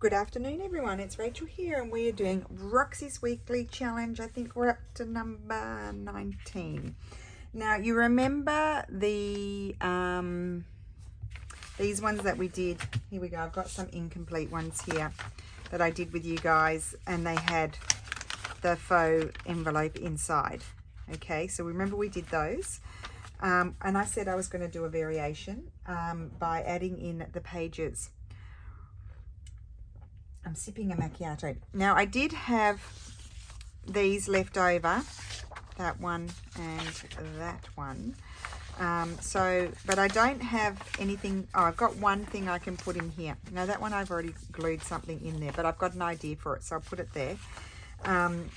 Good afternoon, everyone. It's Rachel here, and we are doing Roxy's weekly challenge. I think we're up to number 19. Now, you remember these ones that we did. Here we go. I've got some incomplete ones here that I did with you guys, and they had the faux envelope inside. Okay, so remember we did those. And I said I was going to do a variation by adding in the pages. I'm sipping a macchiato. Now, I did have these left over, that one and that one. But I don't have anything. Oh, I've got one thing I can put in here. Now, that one I've already glued something in there, but I've got an idea for it, so I'll put it there.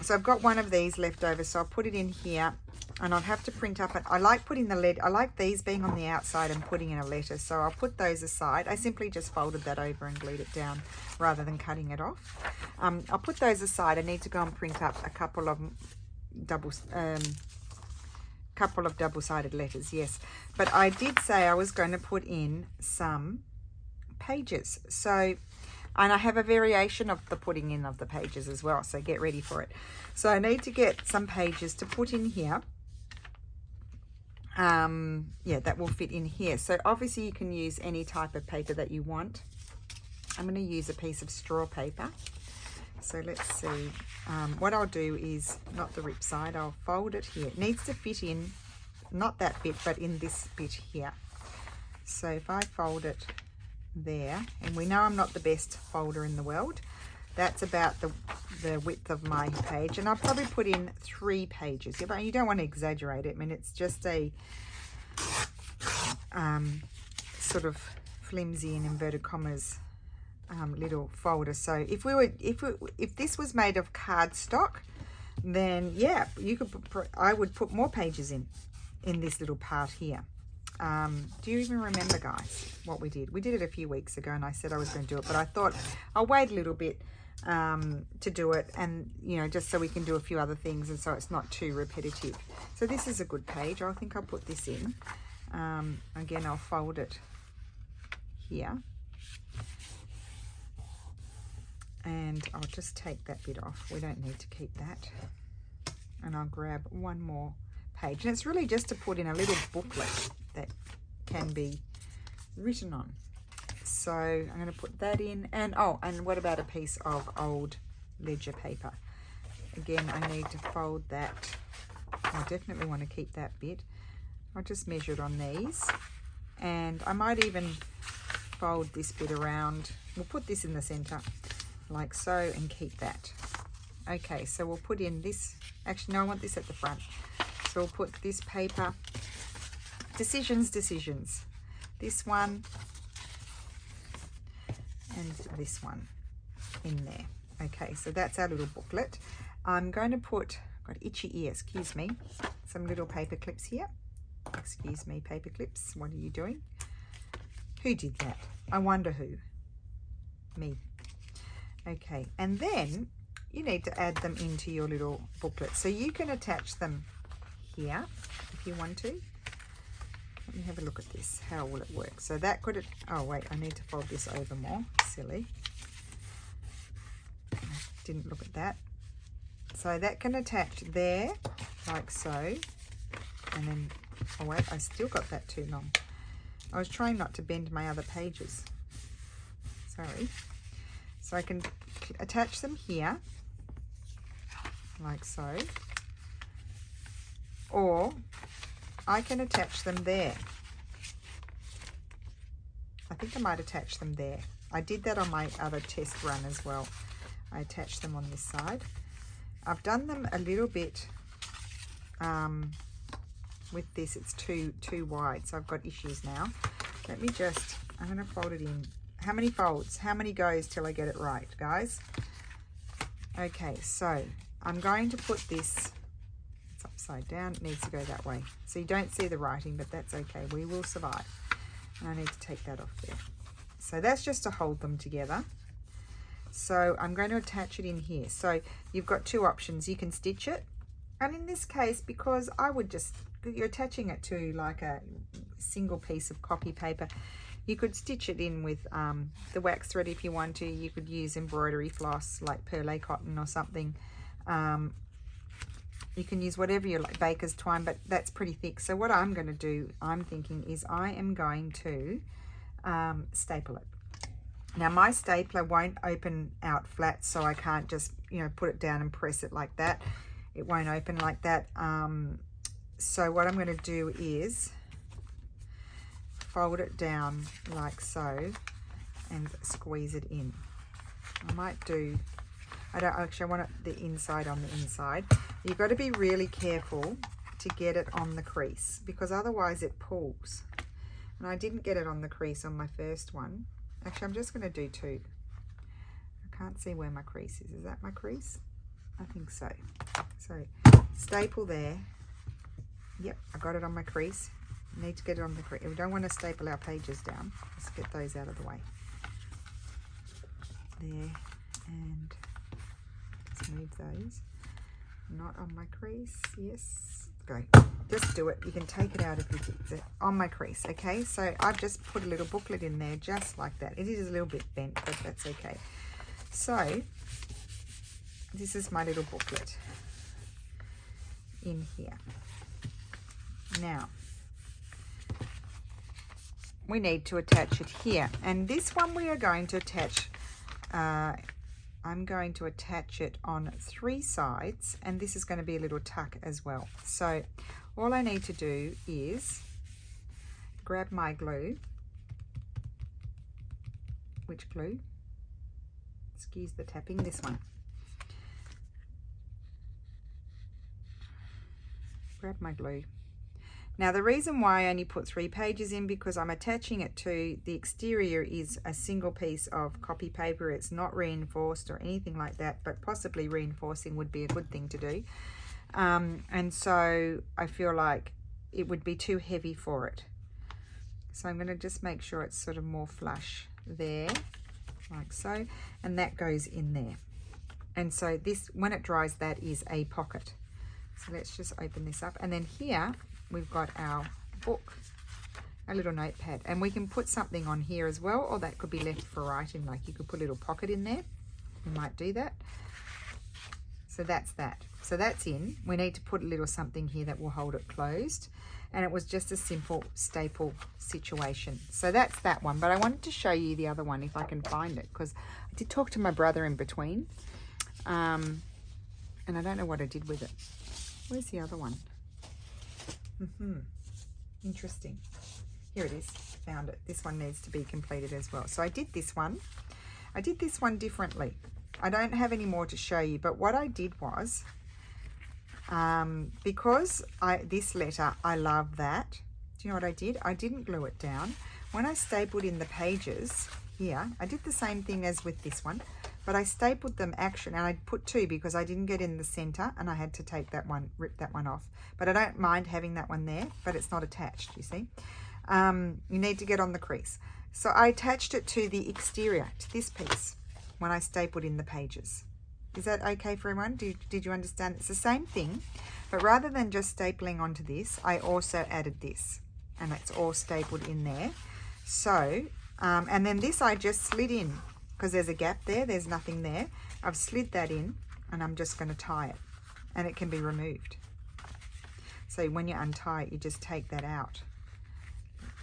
So I've got one of these left over, so I'll put it in here, and I'll have to print up it. I like putting the lead. I like these being on the outside and putting in a letter, so I'll put those aside. I simply just folded that over and glued it down rather than cutting it off. I'll put those aside. I need to go and print up a couple of double-sided letters. Yes, but I did say I was going to put in some pages. So. And I have a variation of the putting in of the pages as well, so get ready for it. So I need to get some pages to put in here. Yeah, that will fit in here. So obviously you can use any type of paper that you want. I'm going to use a piece of straw paper. So let's see. What I'll do is, not the rip side, I'll fold it here. It needs to fit in, not that bit, but in this bit here. So if I fold it there, and we know I'm not the best folder in the world, that's about the width of my page, and I'll probably put in 3 pages. Yeah, but you don't want to exaggerate it. I mean, it's just a sort of flimsy, in inverted commas, little folder. So if this was made of cardstock, then yeah, you could I would put more pages in this little part here. Do you even remember, guys, what we did? We did it a few weeks ago, and I said I was going to do it, but I thought I'll wait a little bit to do it, and just so we can do a few other things, and so it's not too repetitive. So this is a good page. I think I'll put this in. Again, I'll fold it here, and I'll just take that bit off. We don't need to keep that. And I'll grab one more page, and it's really just to put in a little booklet that can be written on. So I'm going to put that in, and and what about a piece of old ledger paper? Again, I need to fold that. I definitely want to keep that bit. I'll just measure it on these, and I might even fold this bit around. We'll put this in the center like so and keep that. Okay, so we'll put in this. Actually, no, I want this at the front. So we'll put this paper, decisions, this one and this one in there. Okay, so that's our little booklet. I'm going to put, got itchy ear, excuse me, some little paper clips here. Excuse me, paper clips, what are you doing? Who did that? I wonder who. Me. Okay, and then you need to add them into your little booklet. So you can attach them here if you want to. Let me have a look at this. How will it work? So that could, oh wait, I need to fold this over more. Silly. I didn't look at that. So that can attach there, like so. And then, oh wait, I still got that too long. I was trying not to bend my other pages. Sorry. So I can attach them here, like so. Or I can attach them there. I think I might attach them there. I did that on my other test run as well. I attached them on this side. I've done them a little bit with this. It's too wide, so I've got issues now. Let me just, I'm going to fold it in. How many folds? How many goes till I get it right, guys? Okay, so I'm going to put this, it's upside down, it needs to go that way. So you don't see the writing, but that's okay. We will survive. And I need to take that off there. So that's just to hold them together. So I'm going to attach it in here. So you've got 2 options. You can stitch it. And in this case, because I would just, you're attaching it to like a single piece of copy paper, You could stitch it in with the wax thread if you want to. You could use embroidery floss like perle cotton or something. You can use whatever you like, baker's twine, but that's pretty thick. So what I'm going to do, I'm thinking, is I am going to staple it. Now my stapler won't open out flat, so I can't just, you know, put it down and press it like that. It won't open like that. So what I'm going to do is fold it down like so and squeeze it in. I might do, I don't actually, I want it the inside on the inside. You've got to be really careful to get it on the crease, because otherwise it pulls. And I didn't get it on the crease on my first one. Actually, I'm just going to do two. I can't see where my crease is. Is that my crease? I think so. So staple there. Yep, I got it on my crease. Need to get it on the crease. We don't want to staple our pages down. Let's get those out of the way. There, and just move those. Not on my crease. Yes, go. Just do it. You can take it out if it's on my crease. Okay, so I've just put a little booklet in there just like that. It is a little bit bent, but that's okay. So this is my little booklet in here. Now we need to attach it here, and this one we are going to attach, I'm going to attach it on 3 sides, and this is going to be a little tuck as well. So all I need to do is grab my glue. Which glue? Excuse the tapping, this one. Grab my glue. Now the reason why I only put 3 pages in, because I'm attaching it to the exterior is a single piece of copy paper. It's not reinforced or anything like that, but possibly reinforcing would be a good thing to do. And so I feel like it would be too heavy for it. So I'm going to just make sure it's sort of more flush there, like so, and that goes in there. And so this, when it dries, that is a pocket. So let's just open this up, and then here we've got our book, a little notepad, and we can put something on here as well, or that could be left for writing. Like you could put a little pocket in there. We might do that. So that's that. So that's in. We need to put a little something here that will hold it closed, and it was just a simple staple situation. So that's that one, but I wanted to show you the other one if I can find it, because I did talk to my brother in between, and I don't know what I did with it. Where's the other one? Interesting. Here it is. Found it. This one needs to be completed as well. So I did this one. I did this one differently. I don't have any more to show you, but what I did was, because this letter, I love that. Do you know what I did? I didn't glue it down. When I stapled in the pages here, I did the same thing as with this one, but I stapled them actually, and I put 2 because I didn't get in the center, and I had to take that one, rip that one off. But I don't mind having that one there, but it's not attached, you see. You need to get on the crease. So I attached it to the exterior, to this piece, when I stapled in the pages. Is that okay for everyone? Did you understand? It's the same thing, but rather than just stapling onto this, I also added this, and it's all stapled in there. So, and then this I just slid in, because there's a gap there, there's nothing there. I've slid that in, and I'm just going to tie it, and it can be removed. So when you untie it, you just take that out.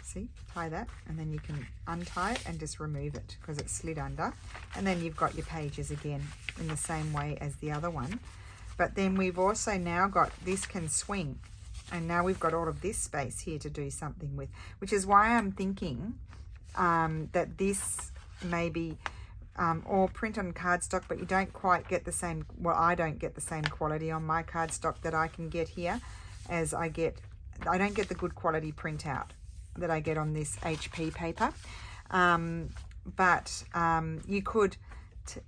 See, tie that, and then you can untie it and just remove it because it's slid under. And then you've got your pages again in the same way as the other one. But then we've also now got, this can swing, and now we've got all of this space here to do something with, which is why I'm thinking that this maybe or print on cardstock, but you don't quite get the same, well, I don't get the same quality on my cardstock that I can get here as I don't get the good quality printout that I get on this HP paper. But you could,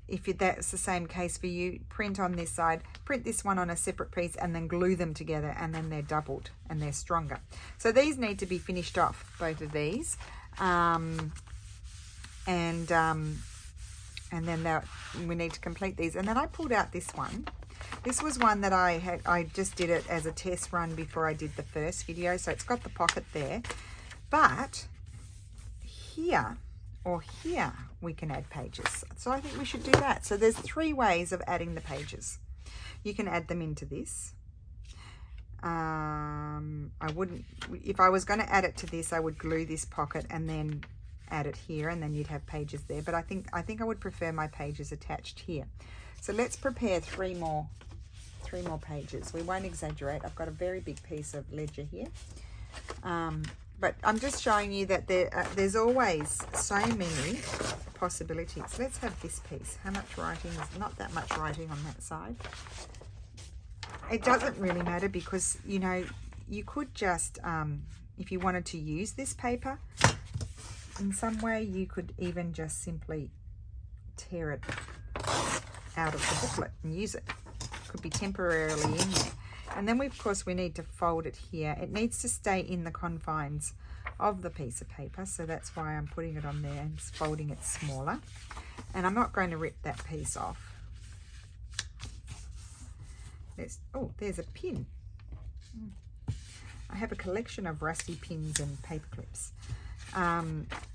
if that's the same case for you, print on this side, print this one on a separate piece, and then glue them together, and then they're doubled and they're stronger. So these need to be finished off, both of these. And then we need to complete these. And then I pulled out this one. This was one that I just did it as a test run before I did the first video. So it's got the pocket there. But here or here we can add pages. So I think we should do that. So there's 3 ways of adding the pages. You can add them into this. I wouldn't, if I was going to add it to this, I would glue this pocket and then add it here, and then you'd have pages there. But I think I would prefer my pages attached here. So let's prepare 3 more pages. We won't exaggerate. I've got a very big piece of ledger here. But I'm just showing you that there's always so many possibilities. Let's have this piece. How much writing? Is not that much writing on that side. It doesn't really matter because, you know, you could just, if you wanted to use this paper in some way, you could even just simply tear it out of the booklet and use it. Could be temporarily in there. And then of course we need to fold it here. It needs to stay in the confines of the piece of paper, so that's why I'm putting it on there and just folding it smaller. And I'm not going to rip that piece off. Oh, there's a pin. I have a collection of rusty pins and paper clips.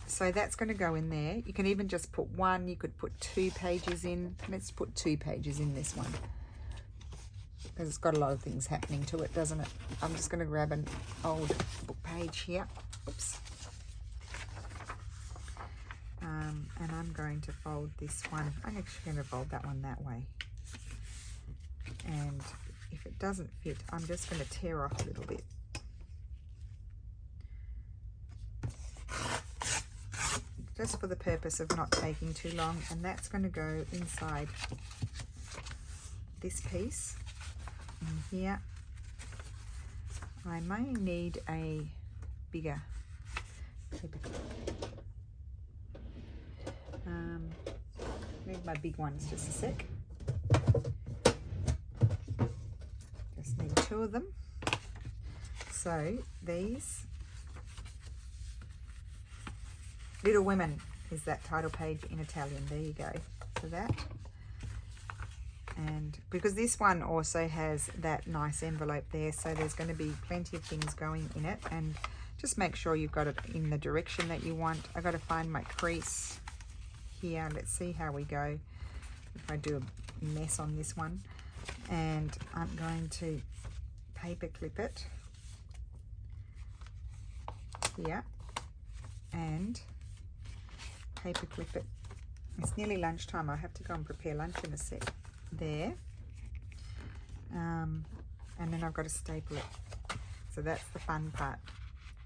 So that's going to go in there. You can even just put 1. You could put 2 pages in. Let's put 2 pages in this one, because it's got a lot of things happening to it, doesn't it? I'm just going to grab an old book page here. Oops. And I'm going to fold this one. I'm actually going to fold that one that way. And if it doesn't fit, I'm just going to tear off a little bit. Just for the purpose of not taking too long. And that's going to go inside this piece. In here, I may need a bigger paper clip. Need my big ones just a sec. Just need 2 of them. So these, Little Women is that title page in Italian. There you go. So that. And because this one also has that nice envelope there, so there's going to be plenty of things going in it. And just make sure you've got it in the direction that you want. I've got to find my crease here. Let's see how we go if I do a mess on this one. And I'm going to paper clip it here and paper clip it. It's nearly lunchtime. I have to go and prepare lunch in a sec. There. And then I've got to staple it. So that's the fun part,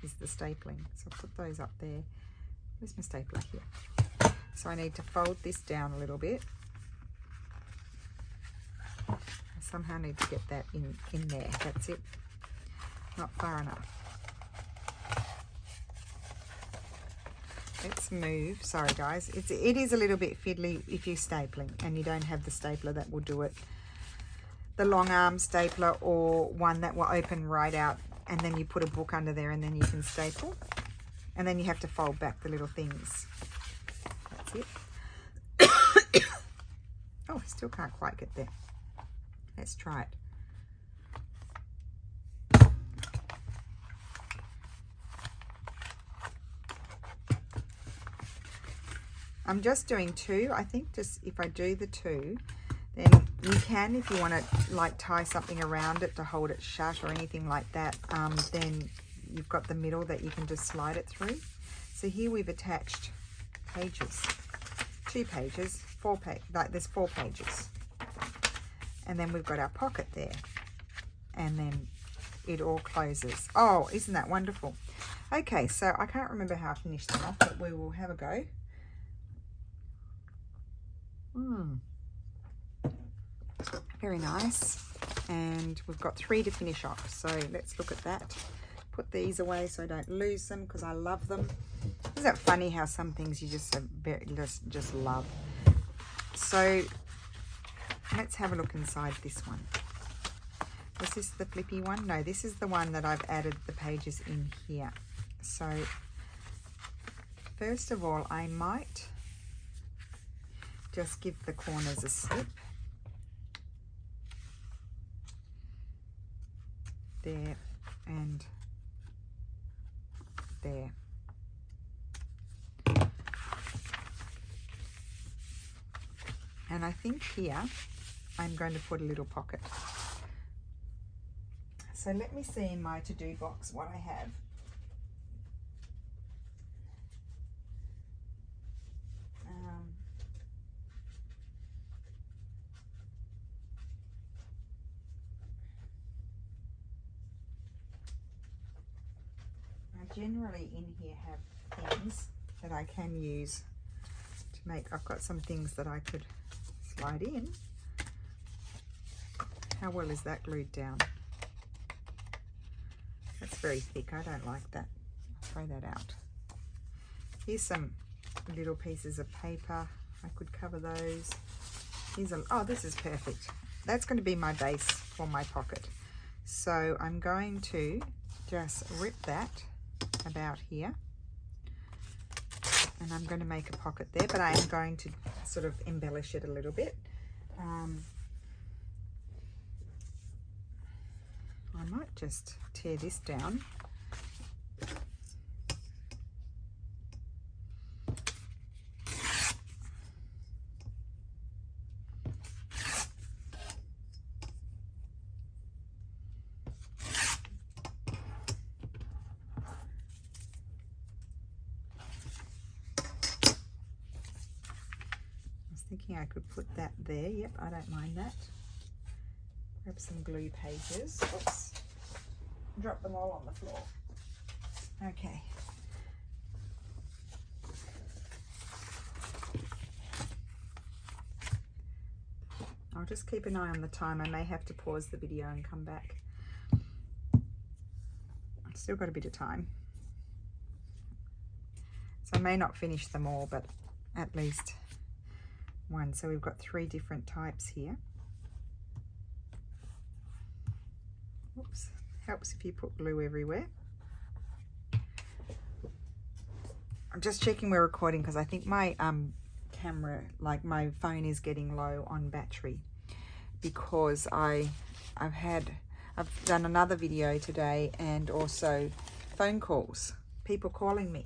is the stapling. So I'll put those up there. Where's my stapler? Here. So I need to fold this down a little bit. I somehow need to get that in there. That's it. Not far enough. Let's move. Sorry guys, it is a little bit fiddly if you're stapling and you don't have the stapler that will do it. The long arm stapler, or one that will open right out and then you put a book under there and then you can staple. And then you have to fold back the little things. That's it. Oh, I still can't quite get there. Let's try it. I'm just doing 2. I think just if I do the 2, then you can, if you want to like tie something around it to hold it shut or anything like that, then you've got the middle that you can just slide it through. So here we've attached pages, 2 pages, 4 pages, like there's 4 pages. And then we've got our pocket there. And then it all closes. Oh, isn't that wonderful? Okay, so I can't remember how I finished them off, but we will have a go. Very nice. And we've got 3 to finish off, so let's look at that. Put these away so I don't lose them, because I love them. Isn't that funny how some things you just love? So let's have a look inside this one. Was this the flippy one? No, this is the one that I've added the pages in here. So first of all, I might just give the corners a snip. There and there. And I think here I'm going to put a little pocket. So let me see in my to-do box what I have. I generally in here have things that I can use to make. I've got some things that I could slide in. How well is that glued down? That's very thick. I don't like that. I'll throw that out. Here's some little pieces of paper. I could cover those. Here's a, oh, this is perfect. That's going to be my base for my pocket. So I'm going to just rip that about here. And I'm going to make a pocket there, but I am going to sort of embellish it a little bit. I might just tear this down. Thinking I could put that there. Yep, I don't mind that. Grab some glue pages. Oops. Drop them all on the floor. Okay. I'll just keep an eye on the time. I may have to pause the video and come back. I've still got a bit of time. So I may not finish them all, but at least one. So we've got 3 different types here. Oops, helps if you put glue everywhere. I'm just checking we're recording because I think my camera, like my phone, is getting low on battery because I've done another video today and also phone calls, people calling me.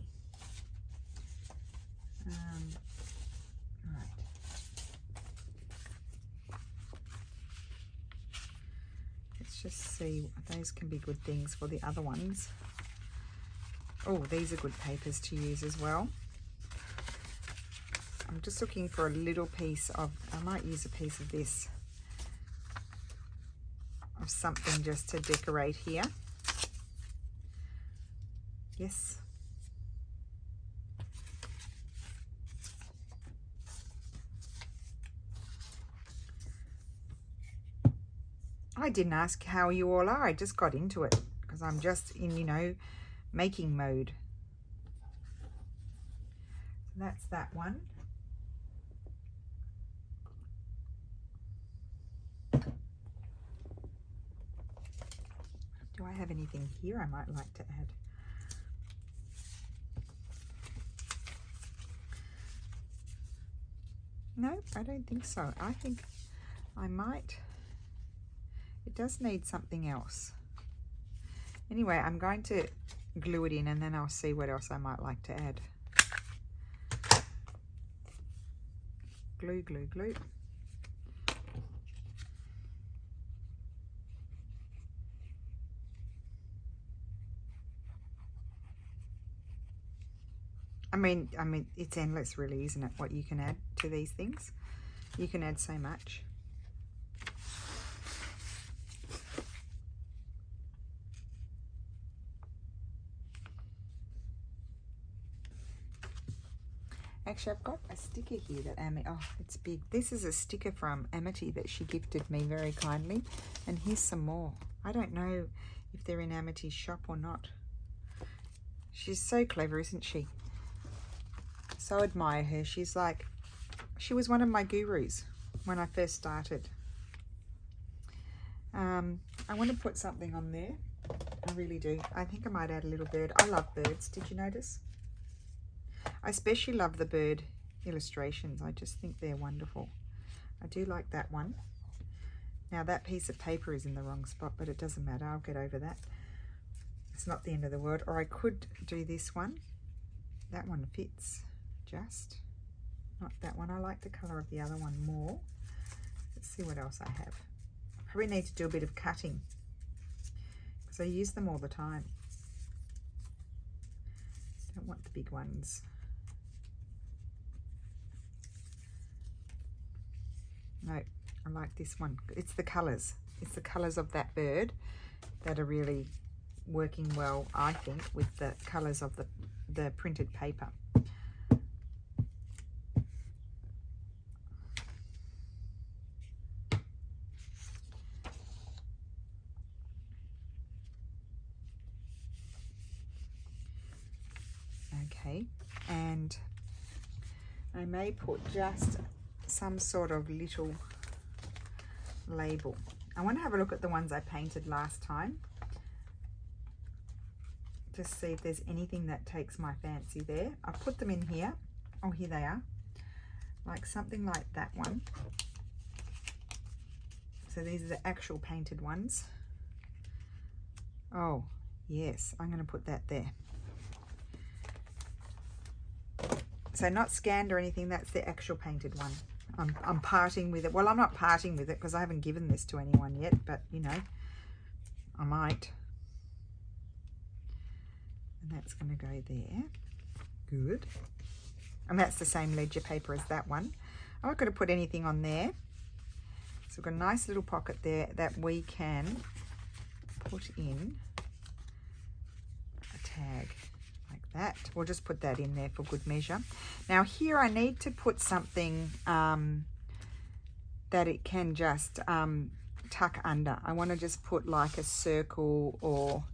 Just see, those can be good things for the other ones. Oh, these are good papers to use as well. I'm just looking for a little piece of, I might use a piece of this, of something just to decorate here. Yes. I didn't ask how you all are. I just got into it because I'm just in, you know, making mode. So that's that one. Do I have anything here I might like to add? No, I don't think so. I think I might. It does need something else. Anyway, I'm going to glue it in and then I'll see what else I might like to add. Glue, glue, glue. I mean, it's endless really, isn't it? What you can add to these things. You can add so much. Actually, I've got a sticker here that oh, it's big. This is a sticker from Amity that she gifted me very kindly. And here's some more. I don't know if they're in Amity's shop or not. She's so clever, isn't she? So admire her. She's like, she was one of my gurus when I first started. I want to put something on there. I really do. I think I might add a little bird. I love birds. Did you notice? I especially love the bird illustrations. I just think they're wonderful. I do like that one. Now that piece of paper is in the wrong spot, but it doesn't matter. I'll get over that. It's not the end of the world. Or I could do this one. That one fits just. not that one. I like the colour of the other one more. Let's see what else I have. Probably need to do a bit of cutting because I use them all the time. Don't want the big ones. No, I like this one. It's the colours. It's the colours of that bird that are really working well, I think, with the colours of the printed paper. Okay, and I may put just some sort of little label. I want to have a look at the ones I painted last time. Just see if there's anything that takes my fancy there. I put them in here. Oh, here they are. Like something like that one. So these are the actual painted ones. Oh, yes. I'm going to put that there. So not scanned or anything. That's the actual painted one. I'm parting with it. Well, I'm not parting with it because I haven't given this to anyone yet. But, you know, I might. And that's going to go there. Good. And that's the same ledger paper as that one. I'm not going to put anything on there. So we've got a nice little pocket there that we can put in a tag like that. We'll just put that in there for good measure. Now here I need to put something that it can just tuck under. I want to just put like a circle or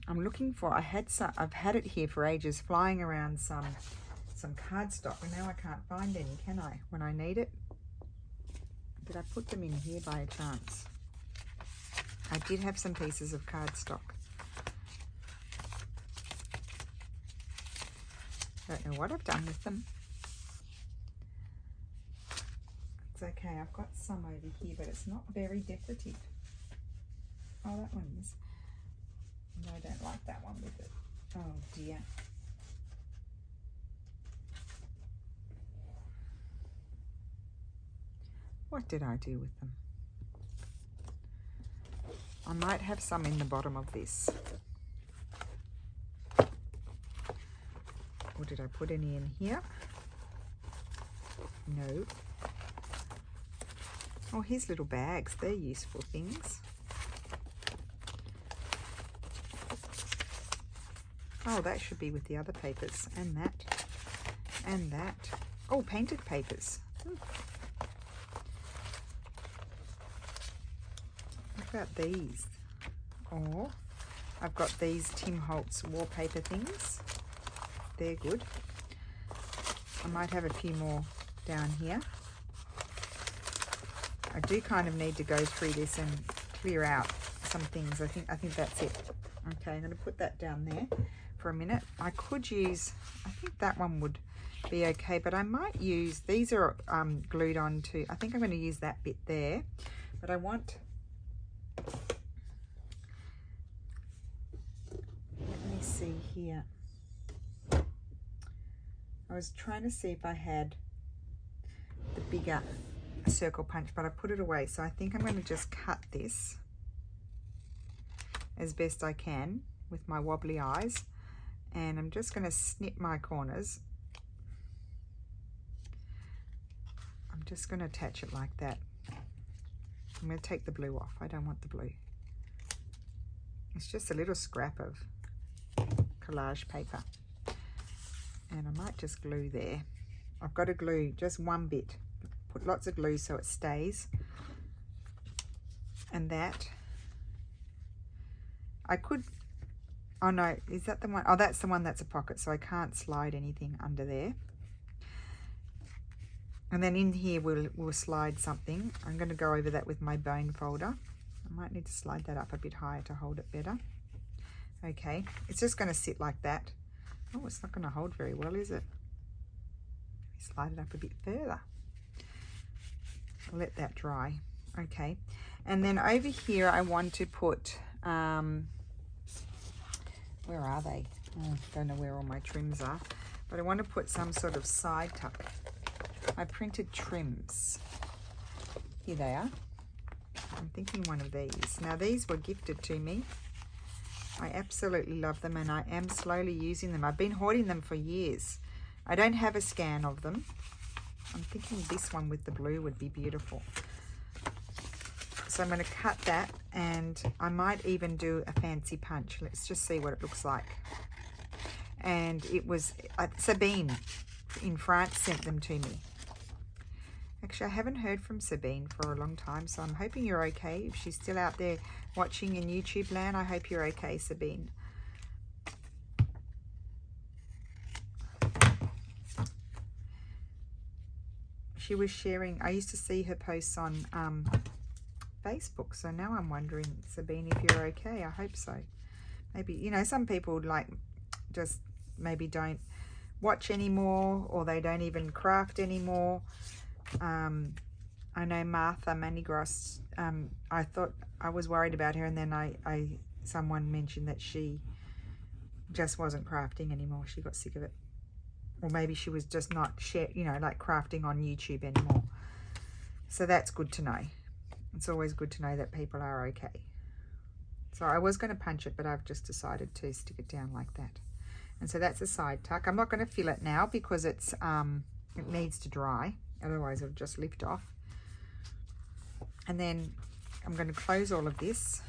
I'm looking for, I've had it here for ages, flying around some cardstock, and now I can't find any, can I, when I need it? Did I put them in here by a chance? I did have some pieces of cardstock. Don't know what I've done with them. It's okay, I've got some over here, but it's not very decorative. Oh, that one is. No, I don't like that one with it. Oh dear. What did I do with them? I might have some in the bottom of this. Or did I put any in here? No. Oh, here's little bags. They're useful things. Oh, that should be with the other papers. And that. And that. Oh, painted papers. What about these? Oh, I've got these Tim Holtz wallpaper things. They're good. I might have a few more down here. I do kind of need to go through this and clear out some things. I think that's it. Okay, I'm going to put that down there for a minute. I could use, I think that one would be okay, but I might use, these are glued on to, I think I'm going to use that bit there, but I want, let me see here. I was trying to see if I had the bigger circle punch, but I put it away, so I think I'm going to just cut this as best I can with my wobbly eyes, and I'm just going to snip my corners. I'm just going to attach it like that. I'm going to take the blue off. I don't want the blue. It's just a little scrap of collage paper, and I might just glue there. I've got to glue just one bit. Put lots of glue so it stays. And that, I could, oh no, is that the one? Oh, that's the one that's a pocket, so I can't slide anything under there. And then in here we'll slide something. I'm going to go over that with my bone folder. I might need to slide that up a bit higher to hold it better. Okay, it's just going to sit like that. Oh, it's not going to hold very well, is it? Slide it up a bit further. I'll let that dry. Okay, and then over here I want to put, where are they? Oh, don't know where all my trims are. but I want to put some sort of side tuck. I printed trims. Here they are. I'm thinking one of these. Now these were gifted to me. I absolutely love them, and I am slowly using them. I've been hoarding them for years. I don't have a scan of them. I'm thinking this one with the blue would be beautiful. So I'm going to cut that, and I might even do a fancy punch. Let's just see what it looks like. And it was Sabine in France sent them to me. Actually, I haven't heard from Sabine for a long time, so I'm hoping you're okay. If she's still out there watching in YouTube land, I hope you're okay, Sabine. She was sharing, I used to see her posts on Facebook, so now I'm wondering, Sabine, if you're okay. I hope so. Maybe, you know, some people like just maybe don't watch anymore, or they don't even craft anymore. I know Martha Manigros, I thought I was worried about her, and then someone mentioned that she just wasn't crafting anymore. She got sick of it. Or maybe she was just not like crafting on YouTube anymore. So that's good to know. It's always good to know that people are okay. So I was going to punch it, but I've just decided to stick it down like that. And so that's a side tuck. I'm not going to fill it now because it's it needs to dry. Otherwise it'll just lift off. And then I'm going to close all of this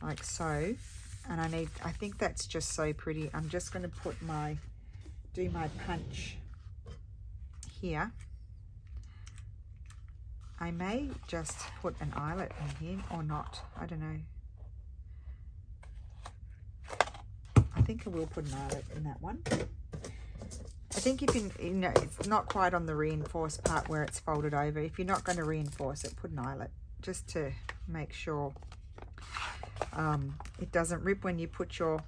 like so. And I think that's just so pretty. I'm just going to put do my punch here. I may just put an eyelet in here or not. I don't know. I think I will put an eyelet in that one. I think if you know, it's not quite on the reinforced part where it's folded over. If you're not going to reinforce it, put an eyelet just to make sure it doesn't rip when you put your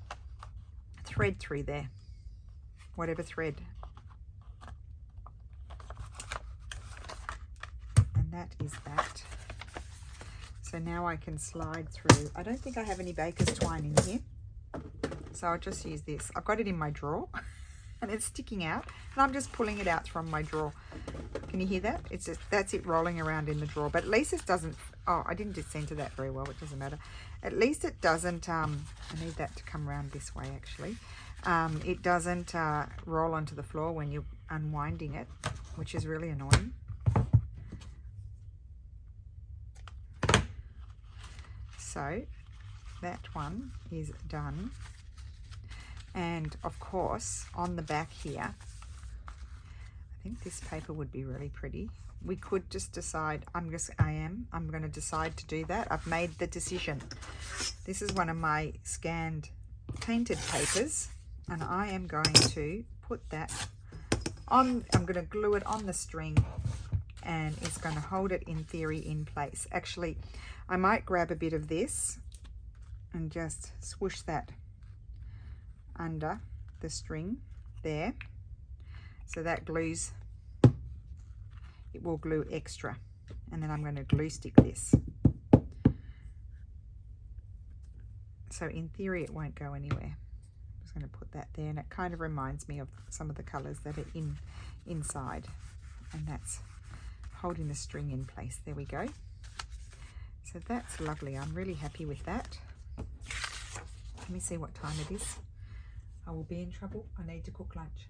thread through there. Whatever thread. And that is that. So now I can slide through. I don't think I have any baker's twine in here, so I'll just use this. I've got it in my drawer and it's sticking out, and I'm just pulling it out from my drawer. Can you hear that? It's just, that's it rolling around in the drawer. But at least it doesn't, oh, I didn't center that very well. It doesn't matter. At least it doesn't, I need that to come around this way actually. It doesn't roll onto the floor when you're unwinding it, which is really annoying. So that one is done. And of course, on the back here, I think this paper would be really pretty. We could just decide, I'm going to decide to do that. I've made the decision. This is one of my scanned painted papers, and I am going to put that on. I'm going to glue it on the string, and it's going to hold it in theory in place. Actually, I might grab a bit of this and just swoosh that under the string there, so that glues, it will glue extra. And then I'm going to glue stick this, so in theory it won't go anywhere. I'm just going to put that there, and it kind of reminds me of some of the colors that are inside, and that's holding the string in place. There we go. So that's lovely. I'm really happy with that. Let me see what time it is. I will be in trouble. I need to cook lunch.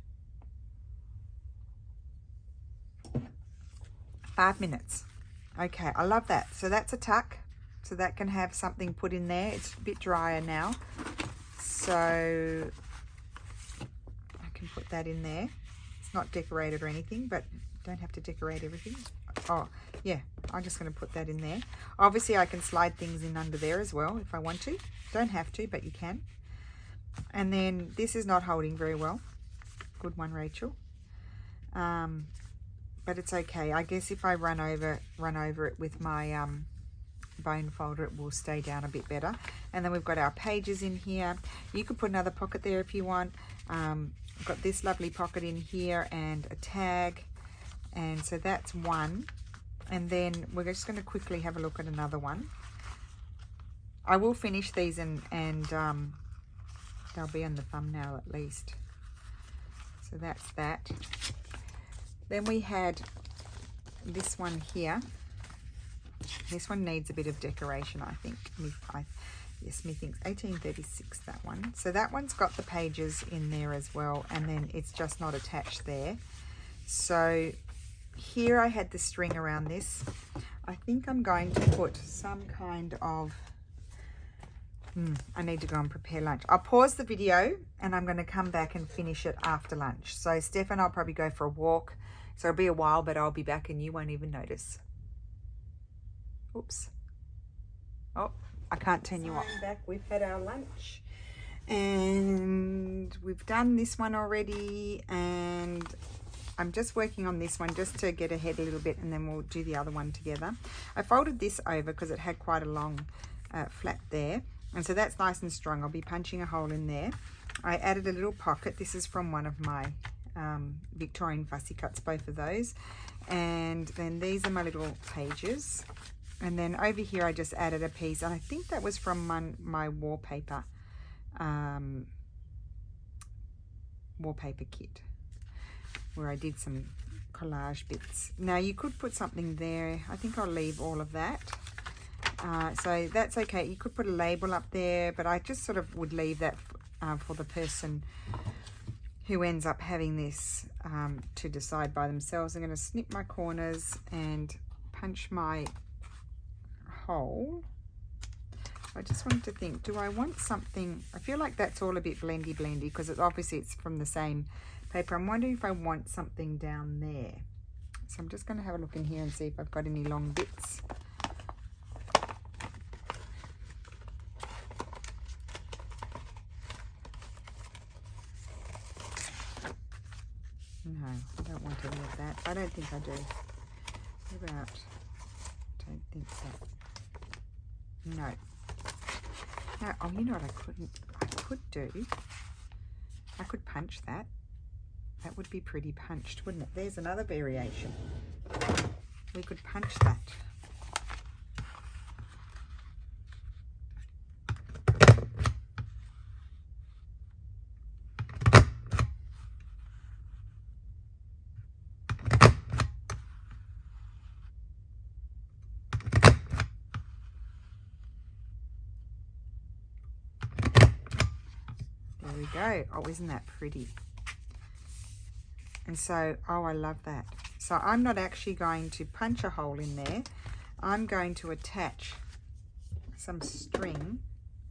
5 minutes. Okay, I love that. So that's a tuck. So that can have something put in there. It's a bit drier now, so I can put that in there. It's not decorated or anything, but don't have to decorate everything. Oh yeah, I'm just going to put that in there. Obviously I can slide things in under there as well if I want to. Don't have to, but you can. And then this is not holding very well. Good one, Rachel. But it's okay. I guess if I run over it with my bone folder, it will stay down a bit better. And then we've got our pages in here. You could put another pocket there if you want. I've got this lovely pocket in here and a tag. And so that's one. And then we're just going to quickly have a look at another one. I will finish these and they'll be on the thumbnail at least. So that's that. Then we had this one here. This one needs a bit of decoration, I think. Yes, me thinks 1836, that one. So that one's got the pages in there as well, and then it's just not attached there. So here I had the string around this. I think I'm going to put some kind of, I need to go and prepare lunch. I'll pause the video and I'm going to come back and finish it after lunch. So Steph and I'll probably go for a walk. So it'll be a while, but I'll be back and you won't even notice. Oops. Oh, I can't turn you off. I'm back. We've had our lunch and we've done this one already, and I'm just working on this one just to get ahead a little bit, and then we'll do the other one together. I folded this over because it had quite a long flap there, and so that's nice and strong. I'll be punching a hole in there. I added a little pocket. This is from one of my Victorian fussy cuts, both of those. And then these are my little pages. And then over here I just added a piece, and I think that was from my wallpaper kit, where I did some collage bits. Now you could put something there. I think I'll leave all of that. So that's okay. You could put a label up there, but I just sort of would leave that for the person who ends up having this to decide by themselves. I'm going to snip my corners and punch my hole. I just wanted to think, do I want something? I feel like that's all a bit blendy because it's from the same paper. I'm wondering if I want something down there. So I'm just going to have a look in here and see if I've got any long bits. No, I don't want any of that. I don't think I do. What about? I don't think so. No. No. Oh, you know what I could do? I could punch that. That would be pretty punched, wouldn't it? There's another variation. We could punch that. There we go. Oh, isn't that pretty? And so, oh, I love that. So I'm not actually going to punch a hole in there. I'm going to attach some string.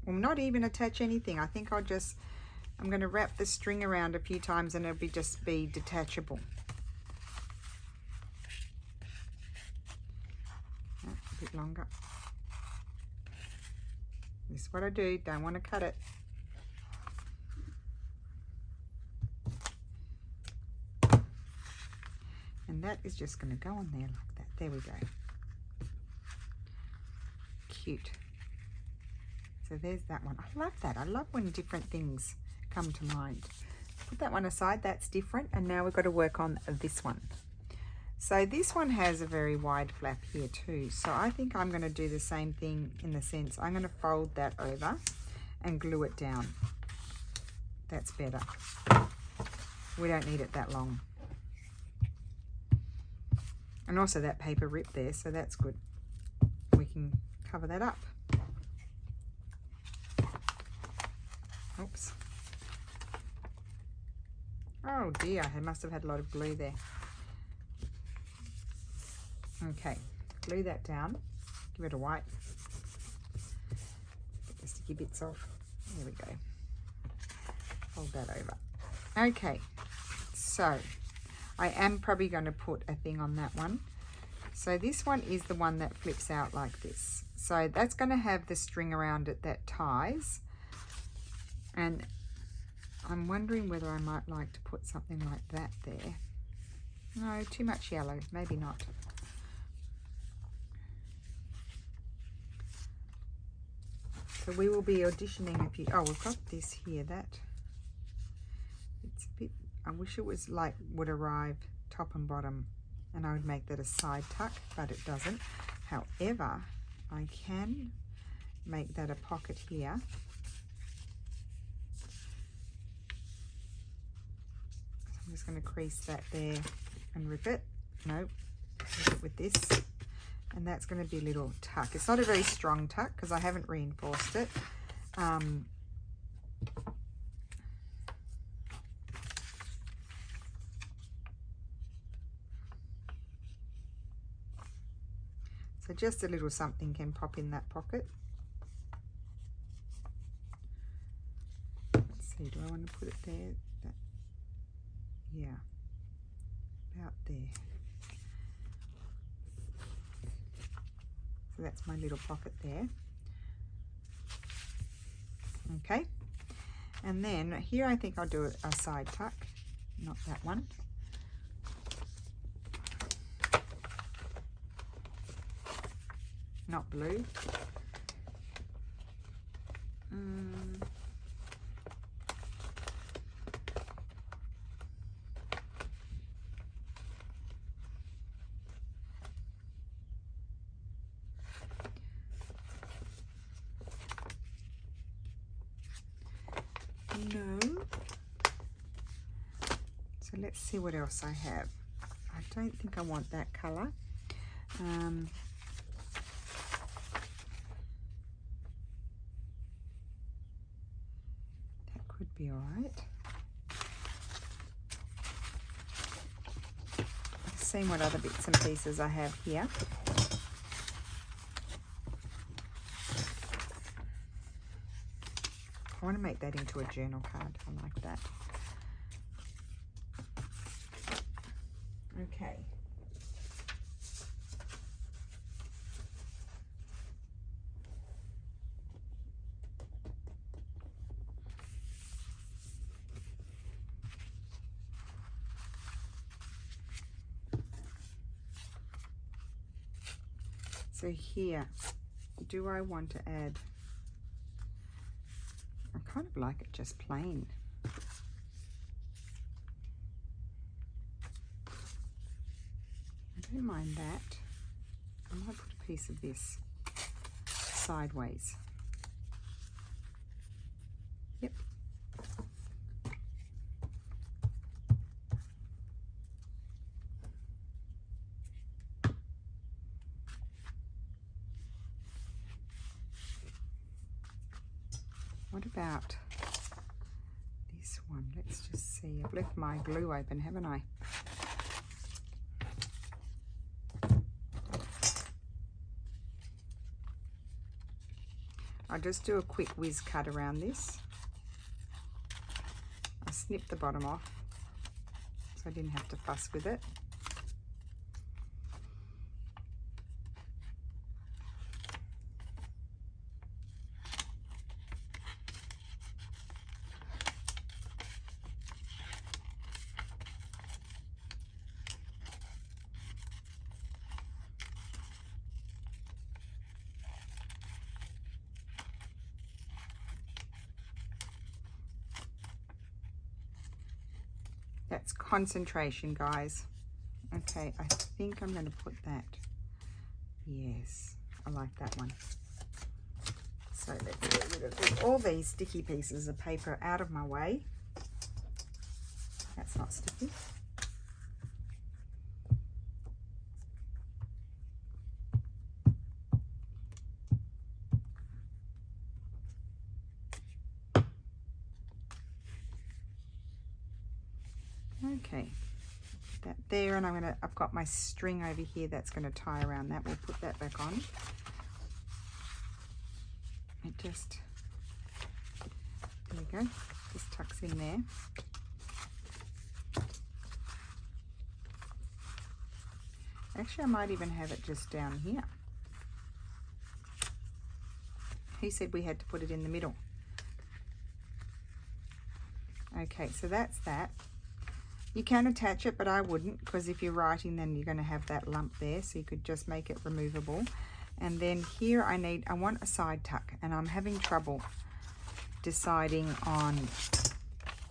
Well, not even attach anything. I think I'm going to wrap the string around a few times and it'll just be detachable. Oh, a bit longer. This is what I do. Don't want to cut it. And that is just going to go on there like that. There we go. Cute. So there's that one. I love that. I love when different things come to mind. Put that one aside. That's different. And now we've got to work on this one. So this one has a very wide flap here too. So I think I'm going to do the same thing in the sense I'm going to fold that over and glue it down. That's better. We don't need it that long. And also that paper ripped there, so that's good. We can cover that up. Oops. Oh dear, I must have had a lot of glue there. Okay, glue that down. Give it a wipe. Get the sticky bits off. There we go. Fold that over. Okay, so I am probably going to put a thing on that one. So this one is the one that flips out like this. So that's going to have the string around it that ties. And I'm wondering whether I might like to put something like that there. No, too much yellow. Maybe not. So we will be auditioning a few. Oh, we've got this here. It's a bit. I wish it was like would arrive top and bottom, and I would make that a side tuck, but it doesn't. However, I can make that a pocket here. So I'm just going to crease that there and rip it. Nope, rip it with this. And that's going to be a little tuck. It's not a very strong tuck because I haven't reinforced it. So just a little something can pop in that pocket. Let's see, do I want to put it there? Yeah, about there. So that's my little pocket there. Okay, and then here I think I'll do a side tuck, not that one. Not blue. No. So let's see what else I have. I don't think I want that colour. That could be all right. Let's see what other bits and pieces I have here. I want to make that into a journal card. I like that. Okay. So here, do I want to add? I kind of like it just plain. I don't mind that. I might put a piece of this sideways. Yep. What about this one? Let's just see. I've left my glue open, haven't I? I'll just do a quick whiz cut around this. I snipped the bottom off so I didn't have to fuss with it. That's concentration, guys. Okay, I think I'm going to put that. Yes, I like that one. So let's get rid of all these sticky pieces of paper out of my way. That's not sticky. Okay, that there, and I've got my string over here that's going to tie around that. We'll put that back on. It just, there we go, just tucks in there. Actually, I might even have it just down here. He said we had to put it in the middle. Okay, so that's that. You can attach it, but I wouldn't, because if you're writing, then you're going to have that lump there, so you could just make it removable. And then here I want a side tuck, and I'm having trouble deciding on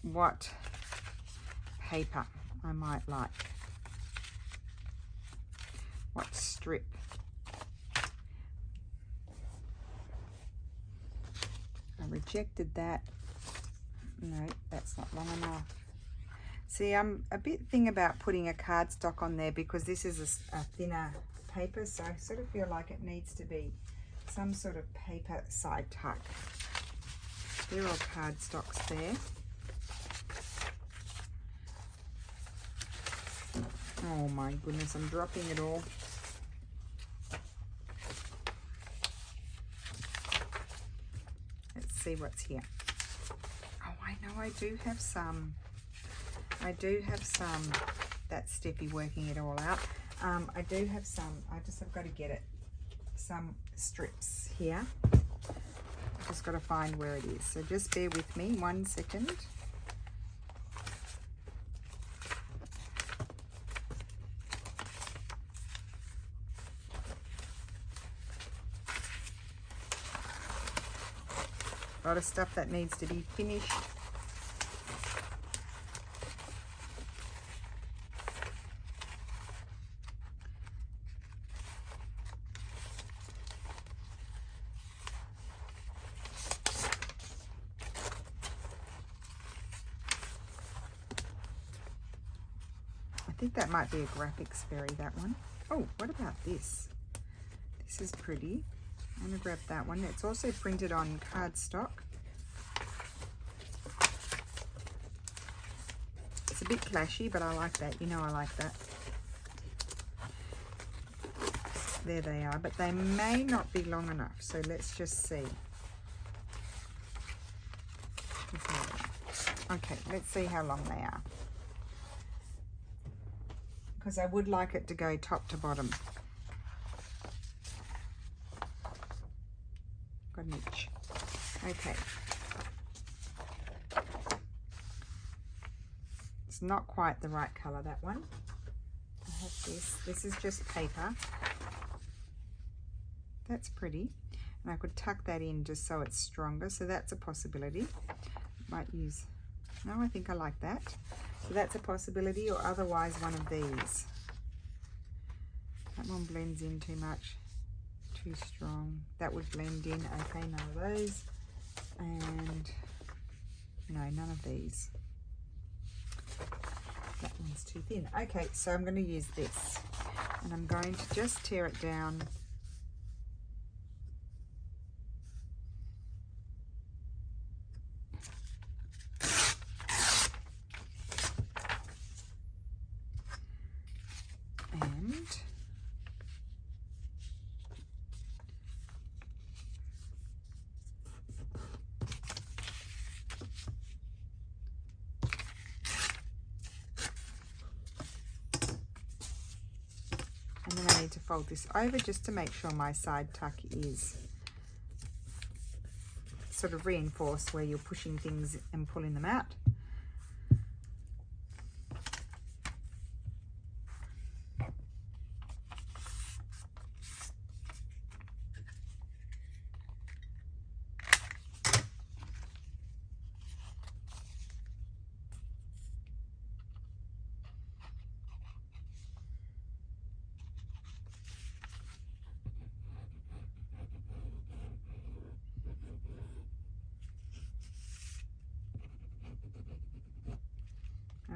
what paper I might like. What strip. I rejected that. No, that's not long enough. See, I'm a bit thin about putting a cardstock on there because this is a thinner paper, so I sort of feel like it needs to be some sort of paper side tuck. They're all cardstocks there. Oh my goodness, I'm dropping it all. Let's see what's here. Oh, I know I do have some. I do have some. That's Steffi working it all out. I do have some. I just have got to get it. Some strips here. I've just got to find where it is. So just bear with me 1 second. A lot of stuff that needs to be finished. I think that might be a graphics fairy, that one. Oh, what about this? This is pretty. I'm going to grab that one. It's also printed on cardstock. It's a bit clashy, but I like that. You know I like that. There they are, but they may not be long enough, so let's just see. Okay, let's see how long they are. Because I would like it to go top to bottom. Got an itch. Okay. It's not quite the right colour, that one. I have this. This is just paper. That's pretty. And I could tuck that in just so it's stronger. So that's a possibility. Might use... No, I think I like that. So that's a possibility, or otherwise one of these. That one blends in too much. Too strong. That would blend in. Okay, none of those. And no, none of these. That one's too thin. Okay, so I'm going to use this. And I'm going to just tear it down. And then I need to fold this over just to make sure my side tuck is sort of reinforced where you're pushing things and pulling them out.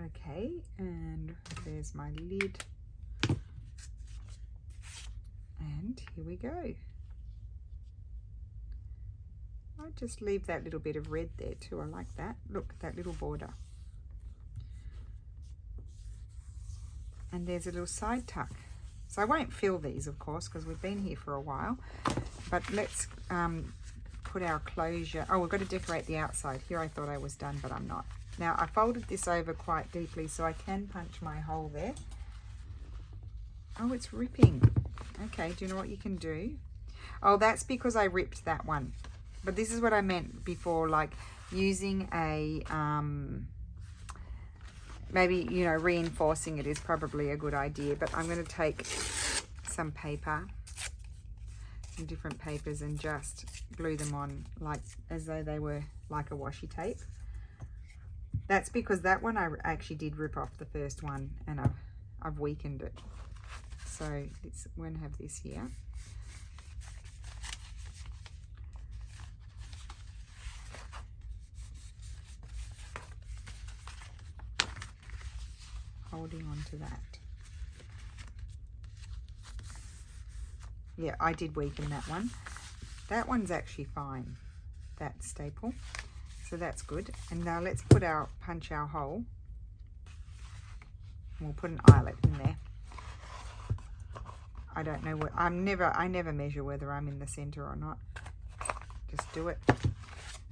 Okay, and there's my lid. And here we go. I'll just leave that little bit of red there too. I like that. Look, that little border. And there's a little side tuck. So I won't fill these, of course, because we've been here for a while. But let's put our closure. Oh, we've got to decorate the outside. Here I thought I was done, but I'm not. Now, I folded this over quite deeply so I can punch my hole there. Oh, it's ripping. Okay, do you know what you can do? Oh, that's because I ripped that one. But this is what I meant before, like using a, maybe, you know, reinforcing it is probably a good idea. But I'm going to take some paper, some different papers, and just glue them on like as though they were like a washi tape. That's because that one I actually did rip off the first one, and I've weakened it. So I'm going to have this here. to that. Yeah, I did weaken that one. That one's actually fine, that staple. So that's good. And now let's punch our hole. And we'll put an eyelet in there. I don't know what, I never measure whether I'm in the center or not. Just do it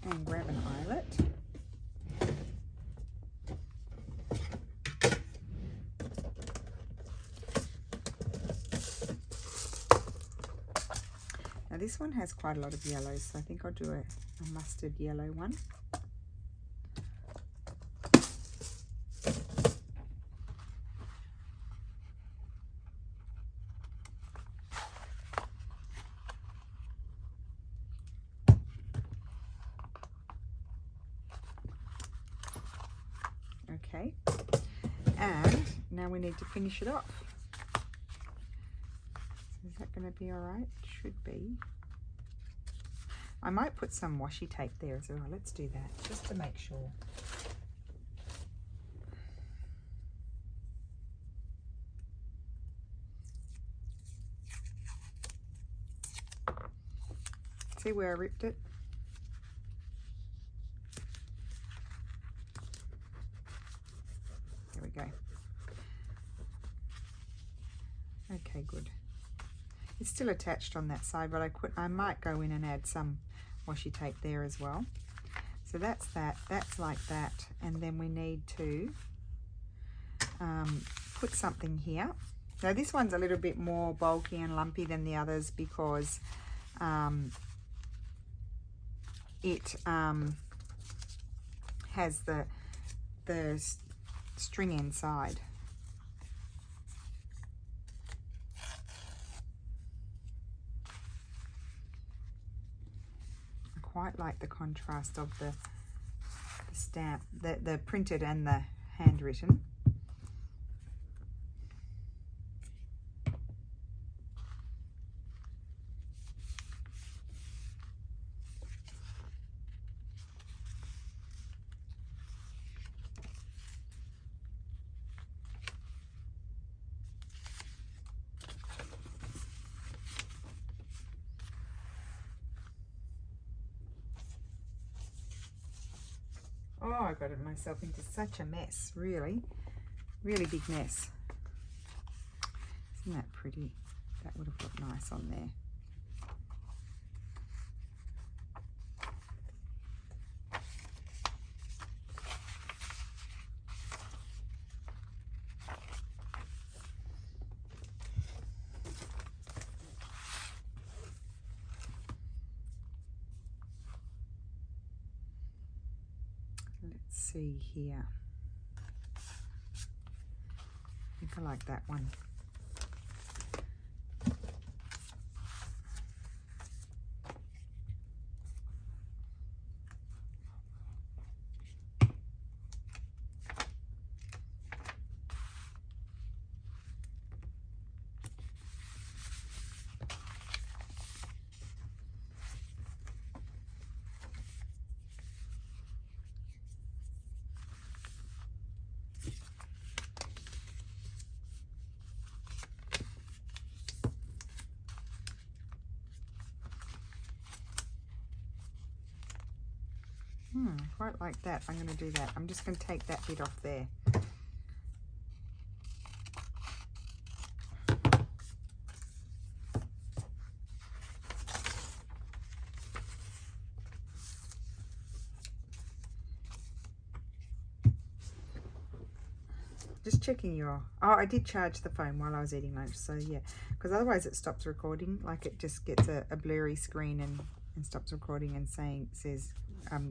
and grab an eyelet. Now this one has quite a lot of yellows, so I think I'll do a mustard yellow one. Okay, and now we need to finish it off. So is that going to be all right? Should be. I might put some washi tape there as well. Let's do that just to make sure. See where I ripped it? There we go. Okay, good. It's still attached on that side, but I might go in and add some washi tape there as well. So that's that. That's like that. And then we need to put something here. Now this one's a little bit more bulky and lumpy than the others because it has the string inside. I quite like the contrast of the stamp, the printed and the handwritten. Oh, I got myself into such a mess, really big mess. Isn't that pretty? That would have looked nice on there. Let's see here. I think I like that one. Quite like that. I'm going to do that. I'm just going to take that bit off there. Just checking your... Oh, I did charge the phone while I was eating lunch, so yeah. Because otherwise it stops recording. Like it just gets a blurry screen and stops recording and says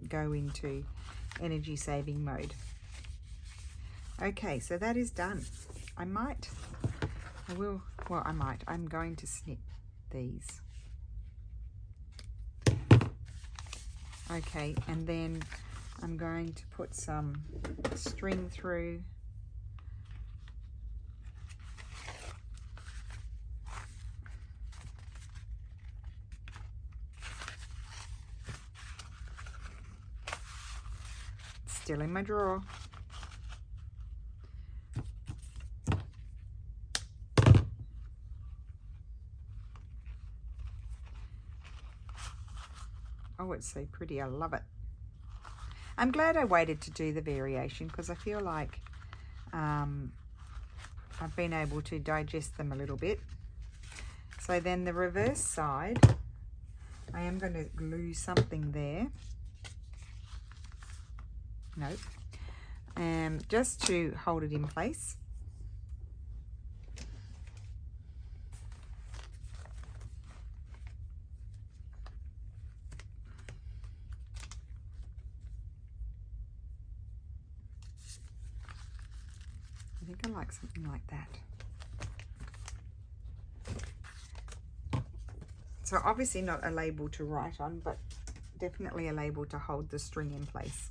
go into energy saving mode. Okay, so that is done. I'm going to snip these. Okay, and then I'm going to put some string through. Still in my drawer. Oh, it's so pretty. I love it. I'm glad I waited to do the variation because I feel like I've been able to digest them a little bit. So then the reverse side, I am going to glue something there. Nope. Just to hold it in place. I think I like something like that. So obviously not a label to write on, but definitely a label to hold the string in place.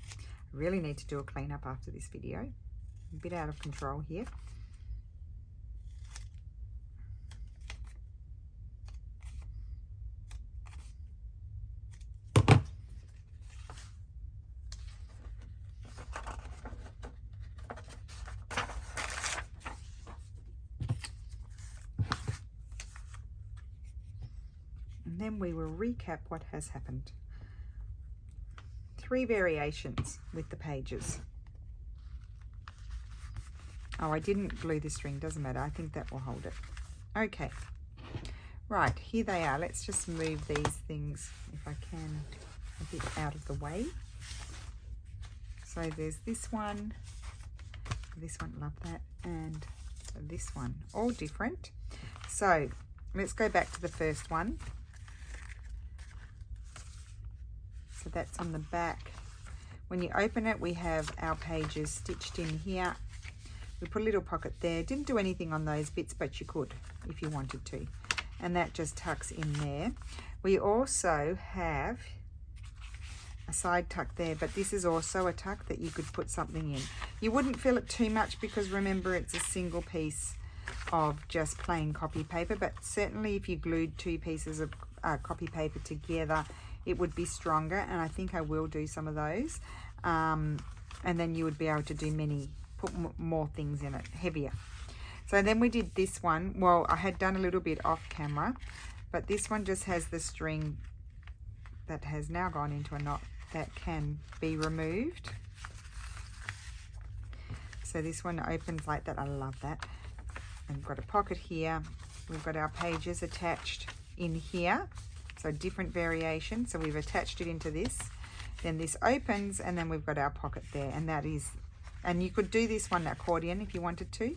I really need to do a cleanup after this video. A bit out of control here. And then we will recap what has happened. 3 variations with the pages. Oh, I didn't glue the string, doesn't matter. I think that will hold it. Okay, right, here they are. Let's just move these things, if I can, a bit out of the way. So there's this one, love that, and this one, all different. So let's go back to the first one. So that's on the back. When you open it, we have our pages stitched in here. We put a little pocket there. Didn't do anything on those bits, but you could if you wanted to. And that just tucks in there. We also have a side tuck there, but this is also a tuck that you could put something in. You wouldn't fill it too much because remember it's a single piece of just plain copy paper, but certainly if you glued 2 pieces of copy paper together, it would be stronger, and I think I will do some of those. And then you would be able to do put more things in it, heavier. So then we did this one. Well, I had done a little bit off camera, but this one just has the string that has now gone into a knot that can be removed. So this one opens like that. I love that. And we've got a pocket here. We've got our pages attached in here. So different variation. So we've attached it into this. Then this opens, and then we've got our pocket there. And that is, and you could do this one accordion if you wanted to.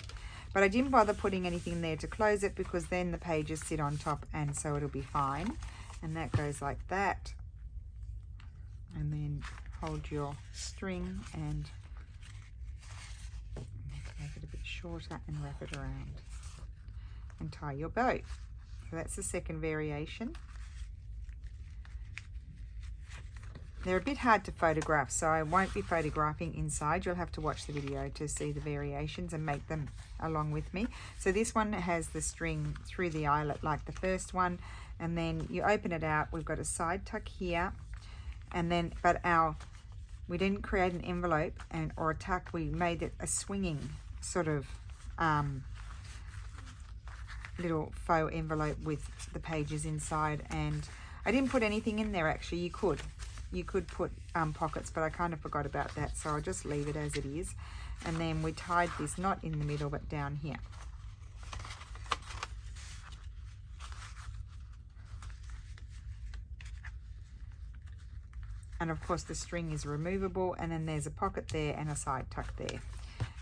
But I didn't bother putting anything there to close it because then the pages sit on top, and so it'll be fine. And that goes like that. And then hold your string and make it a bit shorter and wrap it around and tie your bow. So that's the second variation. They're a bit hard to photograph, so I won't be photographing inside. You'll have to watch the video to see the variations and make them along with me. So this one has the string through the eyelet like the first one, and then you open it out. We've got a side tuck here, and then we didn't create an envelope or a tuck. We made it a swinging sort of little faux envelope with the pages inside, and I didn't put anything in there. Actually, you could put pockets, but I kind of forgot about that, so I'll just leave it as it is. And then we tied this not in the middle but down here. And of course the string is removable, and then there's a pocket there and a side tuck there.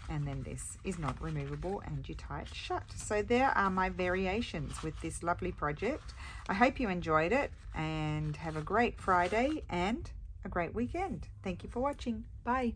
And then this is not removable, and you tie it shut. So there are my variations with this lovely project. I hope you enjoyed it, and have a great Friday and a great weekend. Thank you for watching. Bye.